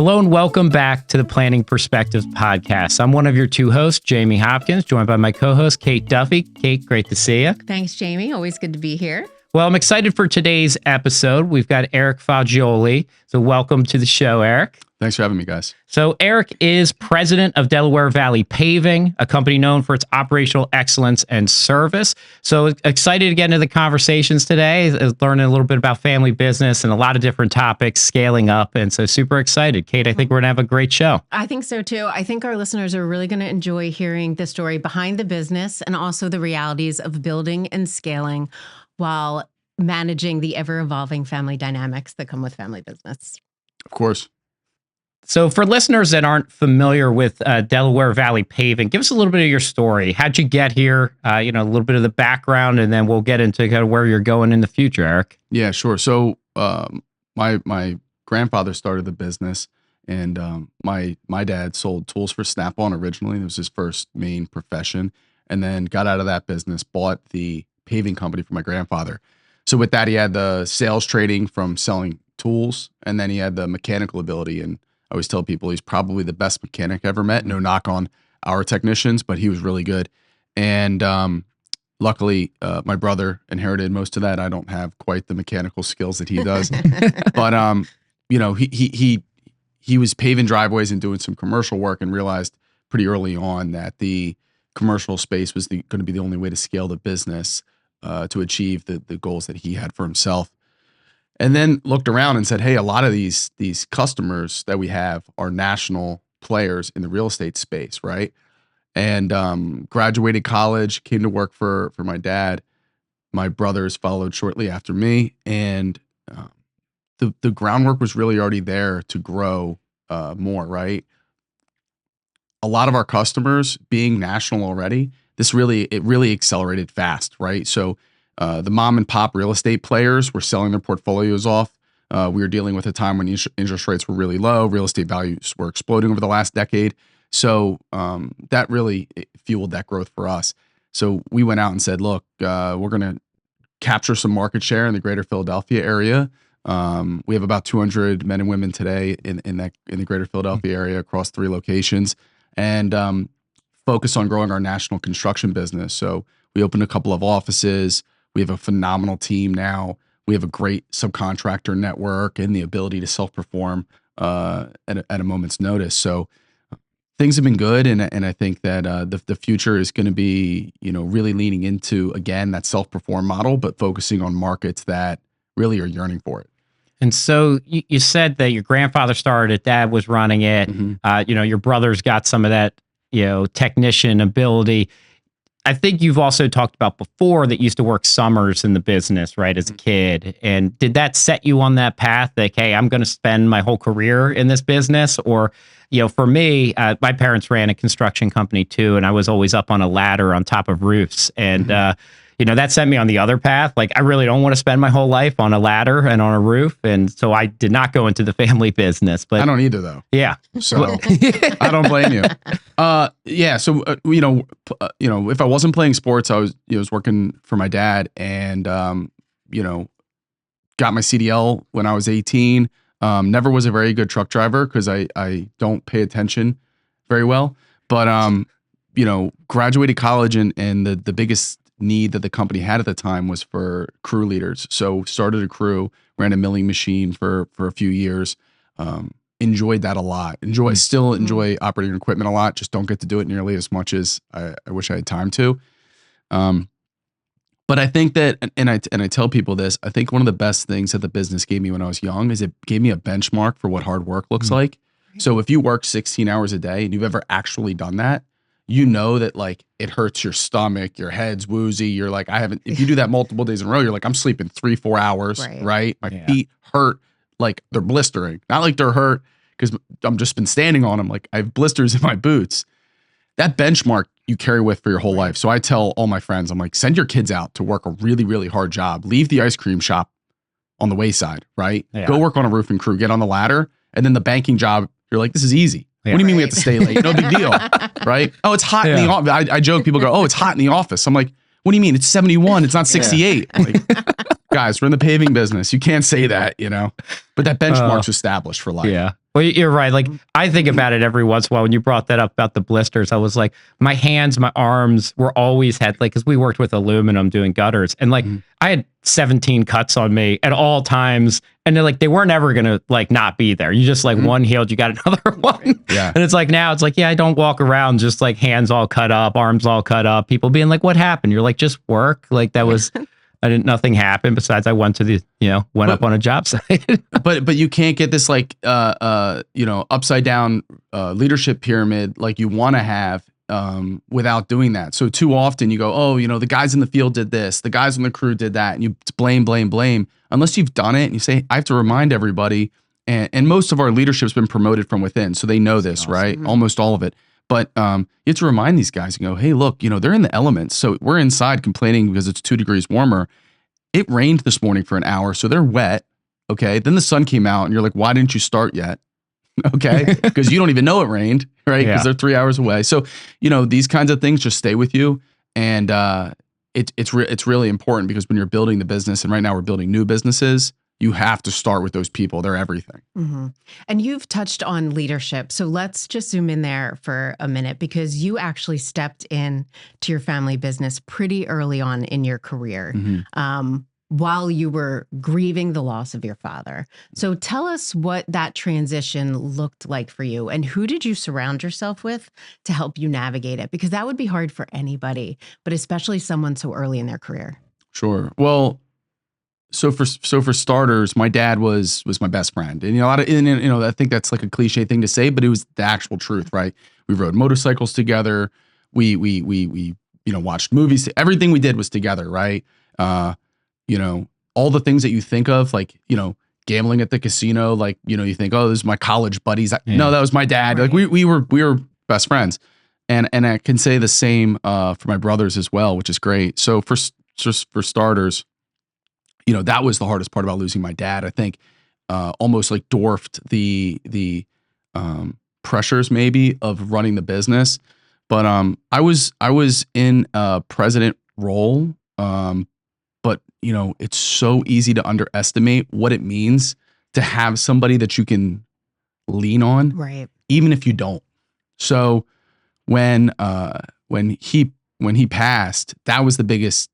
Hello and welcome back to the Planning Perspectives podcast. I'm one of your two hosts, Jamie Hopkins, joined by my co-host, Kate Duffy. Kate, great to see you. Thanks, Jamie. Always good to be here. Well, I'm excited for today's episode. We've got Eric Faggioli. So welcome to the show, Eric. Thanks for having me, guys. So Eric is president of Delaware Valley Paving, a company known for its operational excellence and service. So excited to get into the conversations today, learning a little bit about family business and a lot of different topics, scaling up. And so super excited. Kate, I think we're going to have a great show. I think so, too. I think our listeners are really going to enjoy hearing the story behind the business and also the realities of building and scaling while managing the ever-evolving family dynamics that come with family business. Of course. So for listeners that aren't familiar with Delaware Valley Paving, give us a little bit of your story. How'd you get here? A little bit of the background, and then we'll get into kind of where you're going in the future, Eric. Yeah, sure. So my grandfather started the business, and my dad sold tools for Snap-on originally. It was his first main profession, and then got out of that business, bought the paving company for my grandfather. So with that, he had the sales trading from selling tools, and then he had the mechanical ability. And I always tell people he's probably the best mechanic I ever met. No knock on our technicians, but he was really good. And luckily, my brother inherited most of that. I don't have quite the mechanical skills that he does, but he was paving driveways and doing some commercial work, and realized pretty early on that the commercial space was going to be the only way to scale the business to achieve the goals that he had for himself. And then looked around and said, hey, a lot of these customers that we have are national players in the real estate space, right? And graduated college, came to work for my dad. My brothers followed shortly after me. And the groundwork was really already there to grow more, right? A lot of our customers being national already, it really accelerated fast, right? So the mom and pop real estate players were selling their portfolios off. We were dealing with a time when interest rates were really low. Real estate values were exploding over the last decade. So that really fueled that growth for us. So we went out and said, look, we're going to capture some market share in the greater Philadelphia area. We have about 200 men and women today in the greater Philadelphia area across 3 locations, and focus on growing our national construction business. So we opened a couple of offices. We have a phenomenal team now. We have a great subcontractor network and the ability to self-perform at a moment's notice. So things have been good, and I think that the future is going to be really leaning into, again, that self-perform model, but focusing on markets that really are yearning for it. And so you said that your grandfather started it, dad was running it. Mm-hmm. Your brothers got some of that technician ability. I think you've also talked about before that you used to work summers in the business, right, as a kid. And did that set you on that path? Like, hey, I'm going to spend my whole career in this business? Or, for me, my parents ran a construction company too, and I was always up on a ladder on top of roofs. And, that set me on the other path. Like, I really don't want to spend my whole life on a ladder and on a roof. And so I did not go into the family business. But I don't either, though. Yeah. So I don't blame you. Yeah. So, if I wasn't playing sports, I was working for my dad, and, got my CDL when I was 18. Never was a very good truck driver because I don't pay attention very well. But, graduated college, and the biggest need that the company had at the time was for crew leaders. So started a crew, ran a milling machine for a few years. Enjoyed that a lot. Still enjoy operating equipment a lot. Just don't get to do it nearly as much as I wish I had time to. But I think that, and I tell people this, I think one of the best things that the business gave me when I was young is it gave me a benchmark for what hard work looks like. So if you work 16 hours a day and you've ever actually done that, that like it hurts your stomach, your head's woozy. You're like, if you do that multiple days in a row, you're like, I'm sleeping 3-4 hours, right? My feet hurt, like they're blistering. Not like they're hurt because I'm just been standing on them. Like I have blisters in my boots. That benchmark you carry with for your whole life. So I tell all my friends, I'm like, send your kids out to work a really, really hard job. Leave the ice cream shop on the wayside, right? Yeah. Go work on a roofing crew, get on the ladder. And then the banking job, you're like, this is easy. Yeah. What do you mean we have to stay late? No big deal, right? Oh, it's hot in the office. I joke, people go, oh, it's hot in the office. I'm like, what do you mean? It's 71. It's not 68. Yeah. Like, guys, we're in the paving business. You can't say that, But that benchmark's established for life. Yeah. Well, you're right. Like, I think about it every once in a while. When you brought that up about the blisters, I was like, my hands, my arms were always had, like, because we worked with aluminum doing gutters, and like I had 17 cuts on me at all times, and they're like, they weren't ever gonna like not be there. You just like one healed, you got another one. Yeah. And it's like now it's like, yeah, I don't walk around just like hands all cut up, arms all cut up. People being like, what happened? You're like, just work. Like that was. Nothing happened besides I went to went up on a job site. but you can't get this like upside down leadership pyramid like you want to have without doing that. So too often you go, oh, the guys in the field did this, the guys on the crew did that, and you blame, unless you've done it and you say, I have to remind everybody. And most of our leadership's been promoted from within, so they know this, right? Almost all of it. But you have to remind these guys and go, hey, look, they're in the elements. So we're inside complaining because it's 2 degrees warmer. It rained this morning for an hour, so they're wet. Okay. Then the sun came out and you're like, why didn't you start yet? Okay. Because you don't even know it rained, right? Because they're 3 hours away. So, these kinds of things just stay with you. And it's really important because when you're building the business, and right now we're building new businesses, you have to start with those people. They're everything. And you've touched on leadership. So let's just zoom in there for a minute, because you actually stepped in to your family business pretty early on in your career, while you were grieving the loss of your father. So tell us what that transition looked like for you, and who did you surround yourself with to help you navigate it? Because that would be hard for anybody, but especially someone so early in their career. Sure. Well, So for starters, my dad was my best friend, and I think that's like a cliche thing to say, but it was the actual truth, right? We rode motorcycles together, we watched movies, everything we did was together, right? All the things that you think of, like gambling at the casino, like you think, oh, this is my college buddies. No, that was my dad. Right. Like we were best friends, and I can say the same for my brothers as well, which is great. So for starters, that was the hardest part about losing my dad. I think almost like dwarfed the pressures maybe of running the business. But I was in a president role. But it's so easy to underestimate what it means to have somebody that you can lean on, right? Even if you don't. So when he passed, that was the biggest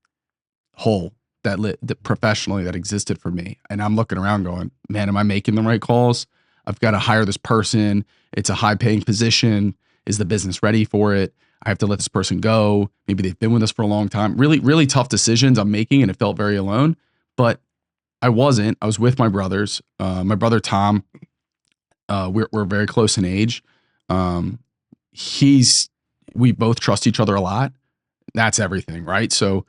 hole that professionally that existed for me. And I'm looking around going, man, am I making the right calls? I've got to hire this person. It's a high paying position. Is the business ready for it? I have to let this person go. Maybe they've been with us for a long time. Really, really tough decisions I'm making, and it felt very alone. But I wasn't. I was with my brothers. My brother Tom, we're very close in age. We both trust each other a lot. That's everything, right? So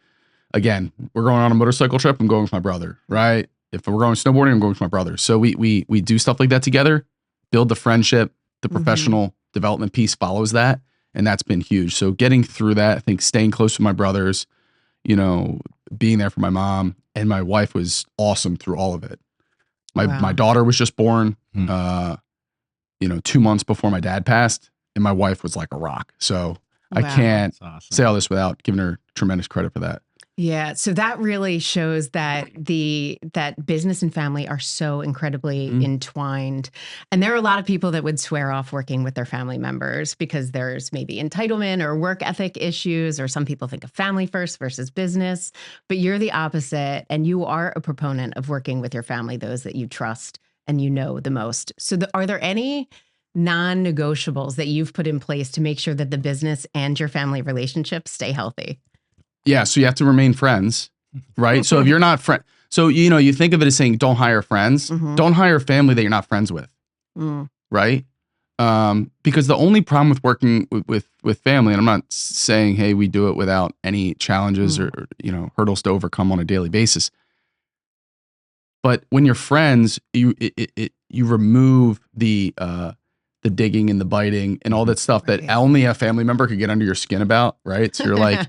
again, we're going on a motorcycle trip, I'm going with my brother, right? If we're going snowboarding, I'm going with my brother. So we do stuff like that together, build the friendship, the professional development piece follows that. And that's been huge. So getting through that, I think staying close with my brothers, being there for my mom, and my wife was awesome through all of it. My daughter was just born, 2 months before my dad passed, and my wife was like a rock. So I can't say all this without giving her tremendous credit for that. Yeah. So that really shows that that business and family are so incredibly entwined. And there are a lot of people that would swear off working with their family members because there's maybe entitlement or work ethic issues, or some people think of family first versus business. But you're the opposite, and you are a proponent of working with your family, those that you trust and the most. So are there any non-negotiables that you've put in place to make sure that the business and your family relationships stay healthy? Yeah. So you have to remain friends, right? So if you're not so, you think of it as saying, don't hire friends, don't hire family that you're not friends with. Right. Because the only problem with working with family, and I'm not saying, hey, we do it without any challenges or hurdles to overcome on a daily basis. But when you're friends, you remove the digging and the biting and all that stuff that only a family member could get under your skin about. Right. So you're like,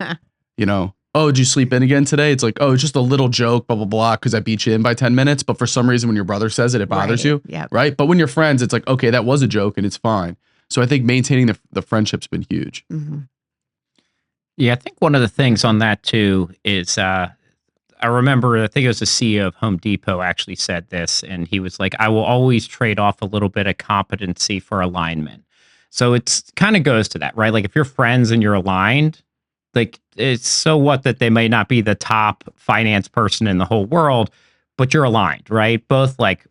oh, did you sleep in again today? It's like, oh, it's just a little joke, blah, blah, blah, because I beat you in by 10 minutes. But for some reason, when your brother says it, it bothers you. Yep. Right. But when you're friends, it's like, okay, that was a joke and it's fine. So I think maintaining the friendship's been huge. Yeah, I think one of the things on that too is I remember, I think it was the CEO of Home Depot actually said this, and he was like, I will always trade off a little bit of competency for alignment. So it's kind of goes to that, right? Like if you're friends and you're aligned, like it's so what that they may not be the top finance person in the whole world, but you're aligned, right? Both like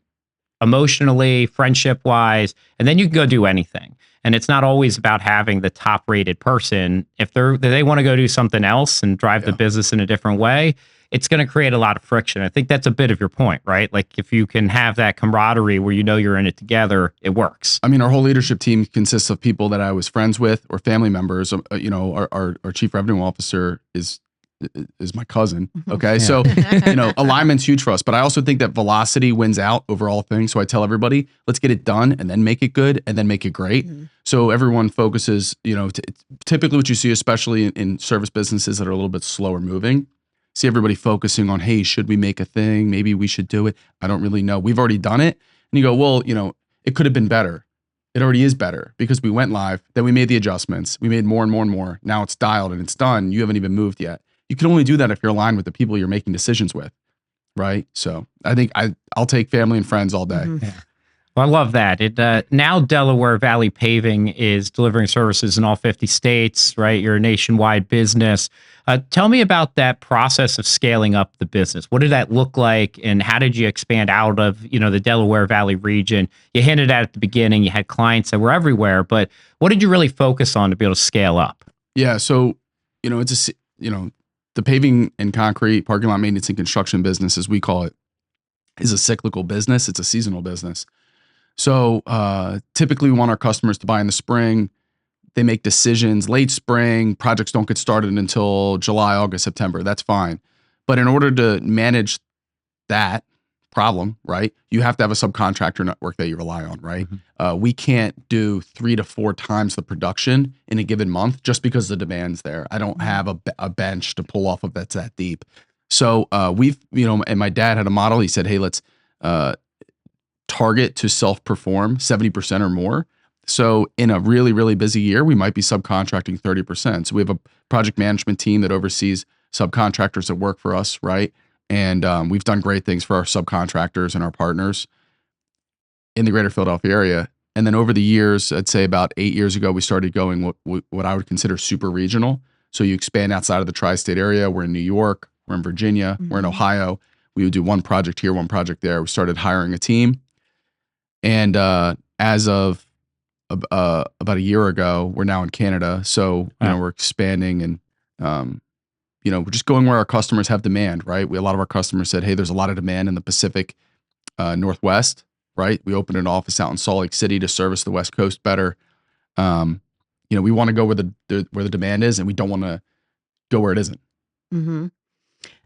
emotionally, friendship wise, and then you can go do anything. And it's not always about having the top rated person. If they want to go do something else and drive the business in a different way, it's going to create a lot of friction. I think that's a bit of your point, right? Like if you can have that camaraderie where you know you're in it together, it works. I mean, our whole leadership team consists of people that I was friends with or family members. Our chief revenue officer is my cousin. Okay. So, alignment's huge for us, but I also think that velocity wins out over all things. So I tell everybody, let's get it done and then make it good and then make it great. So everyone focuses, typically what you see, especially in service businesses that are a little bit slower moving, see everybody focusing on, hey, should we make a thing? Maybe we should do it. I don't really know. We've already done it. And you go, well, it could have been better. It already is better because we went live, then we made the adjustments. We made more and more and more. Now it's dialed and it's done. You haven't even moved yet. You can only do that if you're aligned with the people you're making decisions with, right? So I think I'll take family and friends all day. Yeah. Well, I love that. Now Delaware Valley Paving is delivering services in all 50 states, right? You're a nationwide business. Tell me about that process of scaling up the business. What did that look like, and how did you expand out of the Delaware Valley region? You hinted at the beginning, you had clients that were everywhere, but what did you really focus on to be able to scale up? Yeah, so the paving and concrete parking lot maintenance and construction business, as we call it, is a cyclical business. It's a seasonal business. So typically we want our customers to buy in the spring. They make decisions late spring. Projects don't get started until July, August, September. That's fine. But in order to manage that problem, right, you have to have a subcontractor network that you rely on, right? We can't do 3 to 4 times the production in a given month just because the demand's there. I don't have a bench to pull off of that's that deep. So and my dad had a model. He said, hey, let's target to self-perform 70% or more. So in a really, really busy year, we might be subcontracting 30%. So we have a project management team that oversees subcontractors that work for us, right? And we've done great things for our subcontractors and our partners in the greater Philadelphia area. And then over the years, I'd say about 8 years ago, we started going what I would consider super regional. So you expand outside of the tri-state area. We're in New York, we're in Virginia, we're in Ohio. We would do one project here, one project there. We started hiring a team. And as of about a year ago, we're now in Canada. So, we're expanding and, we're just going where our customers have demand, right? A lot of our customers said, hey, there's a lot of demand in the Pacific Northwest, right? We opened an office out in Salt Lake City to service the West Coast better. We want to go where the demand is, and we don't want to go where it isn't.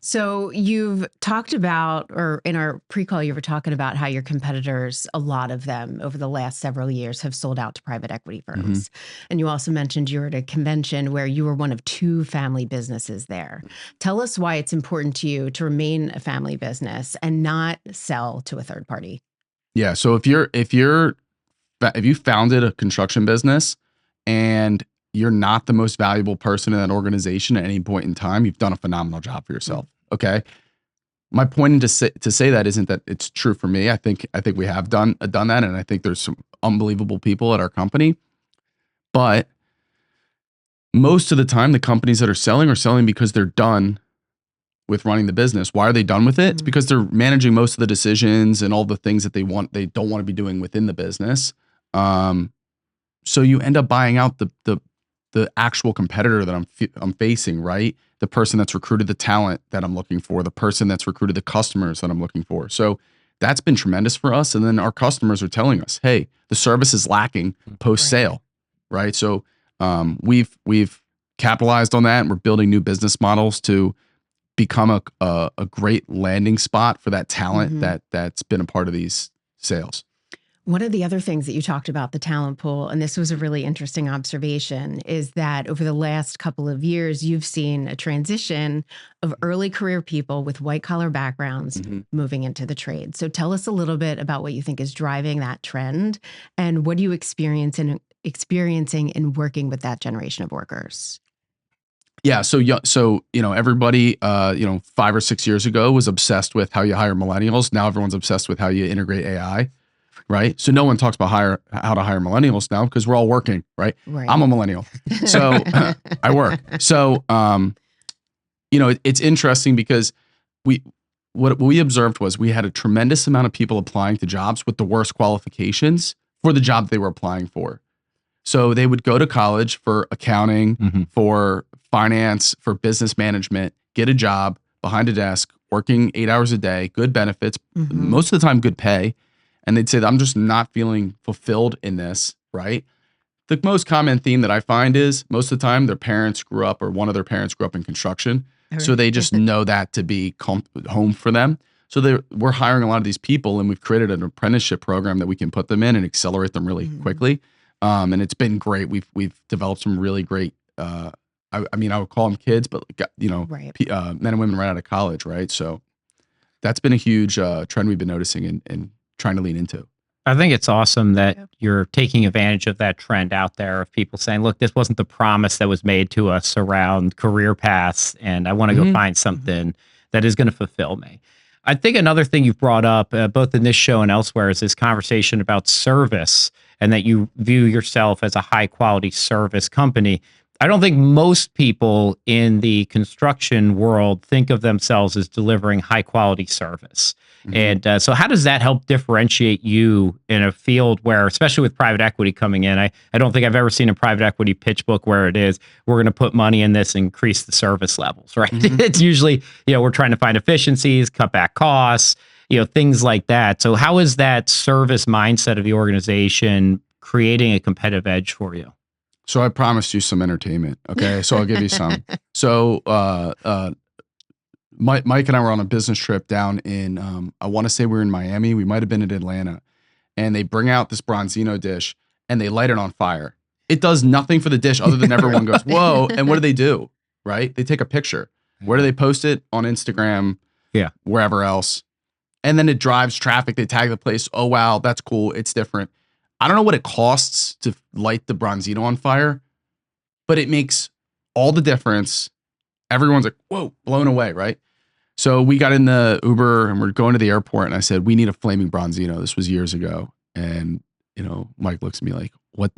So you've talked about, or in our pre-call, you were talking about how your competitors, a lot of them over the last several years have sold out to private equity firms. And you also mentioned you were at a convention where you were one of 2 family businesses there. Tell us why it's important to you to remain a family business and not sell to a third party. Yeah. So if you founded a construction business and you're not the most valuable person in that organization at any point in time, you've done a phenomenal job for yourself. Okay. My point to say that isn't that it's true for me. I think we have done that. And I think there's some unbelievable people at our company, but most of the time the companies that are selling because they're done with running the business. Why are they done with it? It's because they're managing most of the decisions and all the things that they don't want to be doing within the business. So you end up buying out the actual competitor that I'm facing, right? The person that's recruited the talent that I'm looking for, the person that's recruited the customers that I'm looking for. So that's been tremendous for us. And then our customers are telling us, hey, the service is lacking post sale, right? So we've capitalized on that, and we're building new business models to become a great landing spot for that talent that's been a part of these sales. One of the other things that you talked about, the talent pool, and this was a really interesting observation, is that over the last couple of years, you've seen a transition of early career people with white collar backgrounds moving into the trade. So tell us a little bit about what you think is driving that trend, and what do you experiencing in working with that generation of workers? Yeah. So everybody, 5 or 6 years ago was obsessed with how you hire millennials. Now everyone's obsessed with how you integrate AI, right? So no one talks about how to hire millennials now because we're all working, right? Right. I'm a millennial, so I work. So, it's interesting because what we observed was we had a tremendous amount of people applying to jobs with the worst qualifications for the job they were applying for. So they would go to college for accounting, for finance, for business management, get a job behind a desk, working 8 hours a day, good benefits, most of the time good pay. And they'd say, I'm just not feeling fulfilled in this, right? The most common theme that I find is most of the time their parents grew up or one of their parents grew up in construction. So they just know that to be home for them. So we're hiring a lot of these people and we've created an apprenticeship program that we can put them in and accelerate them really quickly. And it's been great. We've developed some really great, I would call them kids, but men and women right out of college, right? So that's been a huge trend we've been noticing and trying to lean into. I think it's awesome that you're taking advantage of that trend out there of people saying, look, this wasn't the promise that was made to us around career paths, and I want to go find something that is going to fulfill me. I think another thing you've brought up, both in this show and elsewhere, is this conversation about service and that you view yourself as a high quality service company. I don't think most people in the construction world think of themselves as delivering high quality service. And so how does that help differentiate you in a field where, especially with private equity coming in, I don't think I've ever seen a private equity pitch book where it is, we're going to put money in this and increase the service levels, right? It's usually, we're trying to find efficiencies, cut back costs, things like that. So how is that service mindset of the organization creating a competitive edge for you? So I promised you some entertainment. Okay. So I'll give you some. So, Mike and I were on a business trip down in, I want to say we were in Miami. We might've been in Atlanta, and they bring out this Bronzino dish and they light it on fire. It does nothing for the dish other than everyone goes, whoa. And what do? Right? They take a picture. Where do they post it? On Instagram. Yeah. Wherever else. And then it drives traffic. They tag the place. Oh, wow. That's cool. It's different. I don't know what it costs to light the Bronzino on fire, but it makes all the difference. Everyone's like, whoa, blown away, right? So we got in the Uber and we're going to the airport, and I said, we need a flaming Bronzino. This was years ago. And, Mike looks at me like, what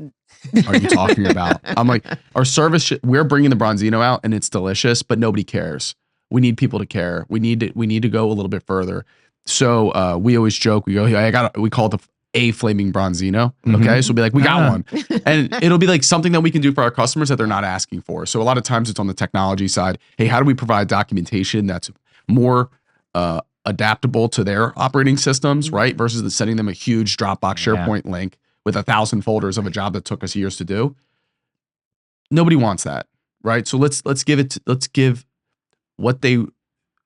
are you talking about? I'm like, our service, we're bringing the Bronzino out and it's delicious, but nobody cares. We need people to care. We need to go a little bit further. So we always joke, we go, we call it a flaming Bronzino. Okay. So we'll be like, we got one. And it'll be like something that we can do for our customers that they're not asking for. So a lot of times it's on the technology side. Hey, how do we provide documentation that's more adaptable to their operating systems, right? Versus sending them a huge Dropbox SharePoint link with 1,000 folders of a job that took us years to do. Nobody wants that, right? So let's give what they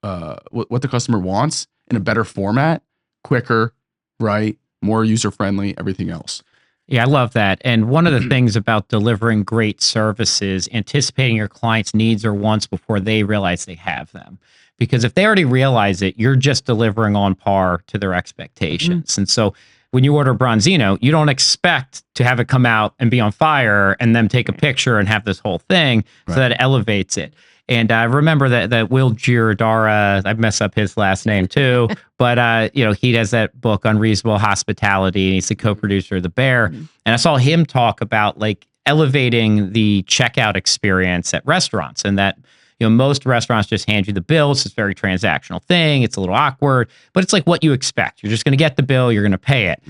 what the customer wants in a better format, quicker, right? More user-friendly, everything else. Yeah, I love that. And one of the things about delivering great services, anticipating your clients' needs or wants before they realize they have them. Because if they already realize it, you're just delivering on par to their expectations. And so when you order Bronzino, you don't expect to have it come out and be on fire and then take a picture and have this whole thing. So that elevates it. And I remember that Will Giordara, I mess up his last name too, but he has that book, Unreasonable Hospitality, and he's the co-producer of The Bear. And I saw him talk about like elevating the checkout experience at restaurants, and that most restaurants just hand you the bill. It's this very transactional thing. It's a little awkward, but it's like what you expect. You're just going to get the bill. You're going to pay it.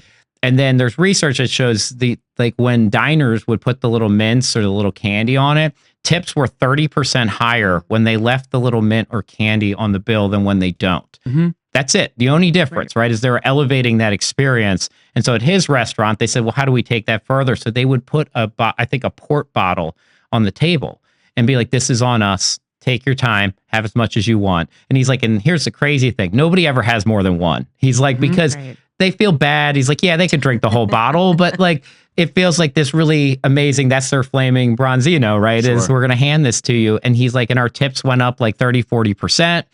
And then there's research that shows when diners would put the little mints or the little candy on it, tips were 30% higher when they left the little mint or candy on the bill than when they don't. That's it. The only difference, right, is they're elevating that experience. And so at his restaurant, they said, well, how do we take that further? So they would put a port bottle on the table and be like, this is on us. Take your time, have as much as you want. And he's like, and here's the crazy thing. Nobody ever has more than one. He's like, because they feel bad. He's like, yeah, they could drink the whole bottle, but like, it feels like this really amazing, that's their flaming Bronzino, right? Sure. Is we're going to hand this to you. And he's like, and our tips went up like 30, 40%.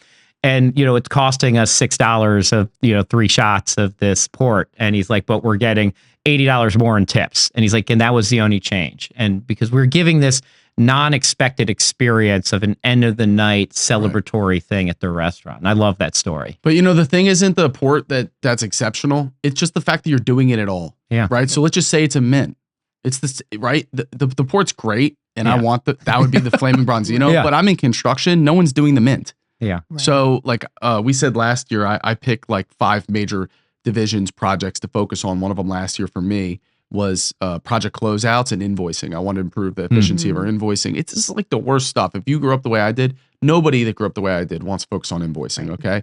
And, it's costing us $6 of, 3 shots of this port. And he's like, but we're getting $80 more in tips. And he's like, and that was the only change. And because we're giving this non-expected experience of an end of the night celebratory thing at the restaurant. And I love that story. But the thing isn't the port that's exceptional. It's just the fact that you're doing it at all. Yeah. Right. So let's just say it's a mint. It's this, right? The port's great. And I want that would be the Flaming Bronzino, Yeah. but I'm in construction. No one's doing the mint. Yeah. Right. So like we said last year, I picked like 5 major divisions projects to focus on. One of them last year for me was project closeouts and invoicing. I want to improve the efficiency of our invoicing. It's just like the worst stuff. If you grew up the way I did, nobody that grew up the way I did wants to focus on invoicing. Okay.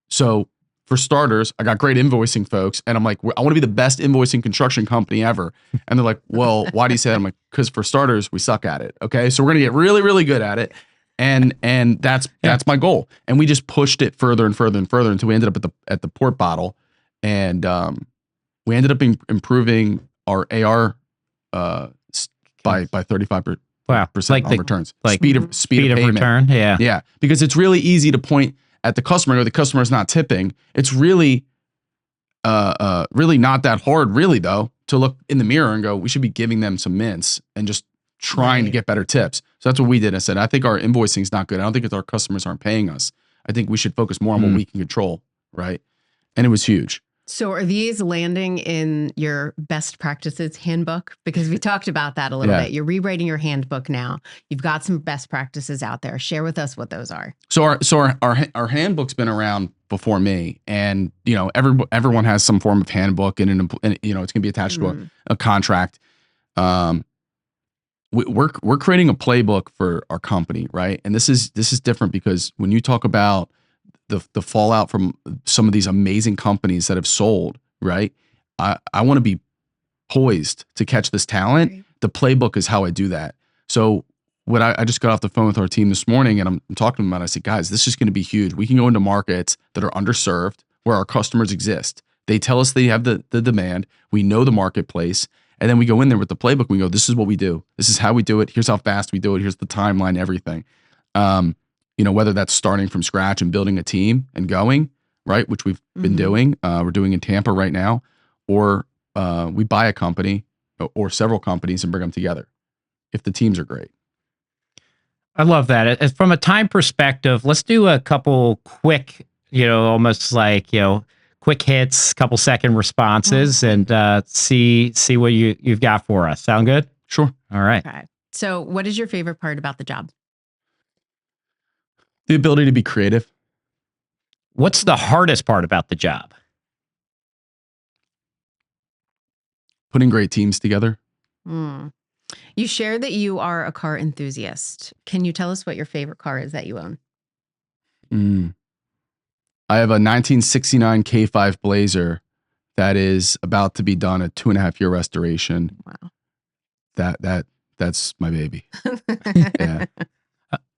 So for starters, I got great invoicing folks, and I'm like, I want to be the best invoicing construction company ever. And they're like, well, why do you say that? I'm like, because for starters, we suck at it. Okay. So we're going to get really, really good at it. And that's my goal. And we just pushed it further and further and further until we ended up at the port bottle. And we ended up improving our AR by 35%. Wow. Like on returns. Like speed of payment. return. Yeah. Yeah. Because it's really easy to point at the customer and go, the customer is not tipping. It's really really not that hard, really, though, to look in the mirror and go, we should be giving them some mints and just trying to get better tips. So that's what we did. I said, I think our invoicing is not good. I don't think it's our customers aren't paying us. I think we should focus more on what we can control. Right. And it was huge. So are these landing in your best practices handbook? Because we talked about that a little bit. You're rewriting your handbook now. You've got some best practices out there. Share with us what those are. So our handbook's been around before me, and everyone has some form of handbook, and it's going to be attached to a contract. We're creating a playbook for our company, right? And this is different because when you talk about the fallout from some of these amazing companies that have sold, right? I want to be poised to catch this talent. Right. The playbook is how I do that. So what I just got off the phone with our team this morning, and I'm talking to them about it. I said, guys, this is going to be huge. We can go into markets that are underserved where our customers exist. They tell us they have the demand. We know the marketplace. And then we go in there with the playbook. We go, this is what we do. This is how we do it. Here's how fast we do it. Here's the timeline, everything. Whether that's starting from scratch and building a team and going, right, which we've been doing. We're doing in Tampa right now, or we buy a company or several companies and bring them together if the teams are great. I love that. From a time perspective, let's do a couple quick, almost like, quick hits, couple second responses, and see what you've got for us. Sound good? Sure. All right. Okay. So what is your favorite part about the job? The ability to be creative. What's the hardest part about the job? Putting great teams together. You shared that you are a car enthusiast. Can you tell us what your favorite car is that you own? I have a 1969 K5 Blazer that is about to be done a 2.5-year restoration. Wow. That's my baby. Yeah.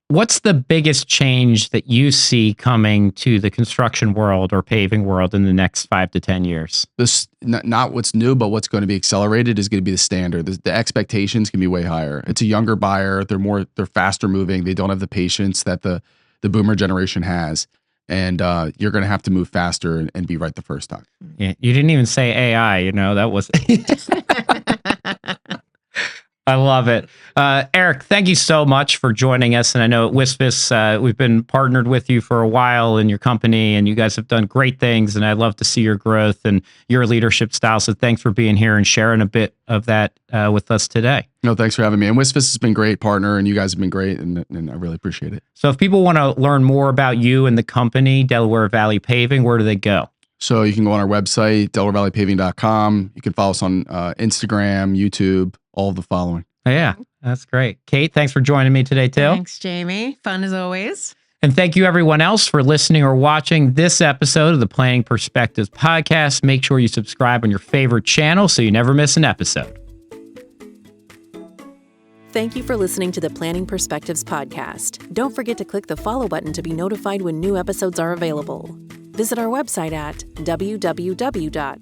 What's the biggest change that you see coming to the construction world or paving world in the next 5 to 10 years? This not what's new, but what's going to be accelerated is going to be the standard. The expectations can be way higher. It's a younger buyer. They're faster moving. They don't have the patience that the boomer generation has. And you're going to have to move faster and be right the first time. Yeah, you didn't even say AI, that was... I love it. Eric, thank you so much for joining us. And I know at WSFS, we've been partnered with you for a while in your company, and you guys have done great things. And I love to see your growth and your leadership style. So thanks for being here and sharing a bit of that with us today. No, thanks for having me. And WSFS has been a great partner, and you guys have been great, and I really appreciate it. So if people want to learn more about you and the company, Delaware Valley Paving, where do they go? So you can go on our website, DelawareValleyPaving.com. You can follow us on Instagram, YouTube, all of the following. Oh, yeah, that's great. Kate, thanks for joining me today, too. Thanks, Jamie. Fun as always. And thank you, everyone else, for listening or watching this episode of the Planning Perspectives podcast. Make sure you subscribe on your favorite channel so you never miss an episode. Thank you for listening to the Planning Perspectives podcast. Don't forget to click the follow button to be notified when new episodes are available. Visit our website at www.bmt.com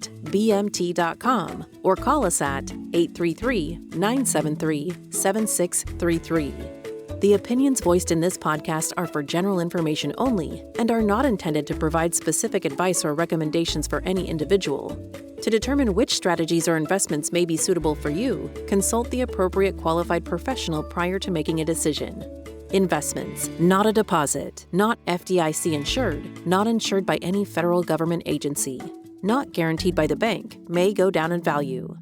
or call us at 833-973-7633. The opinions voiced in this podcast are for general information only and are not intended to provide specific advice or recommendations for any individual. To determine which strategies or investments may be suitable for you, consult the appropriate qualified professional prior to making a decision. Investments, not a deposit, not FDIC insured, not insured by any federal government agency, not guaranteed by the bank, may go down in value.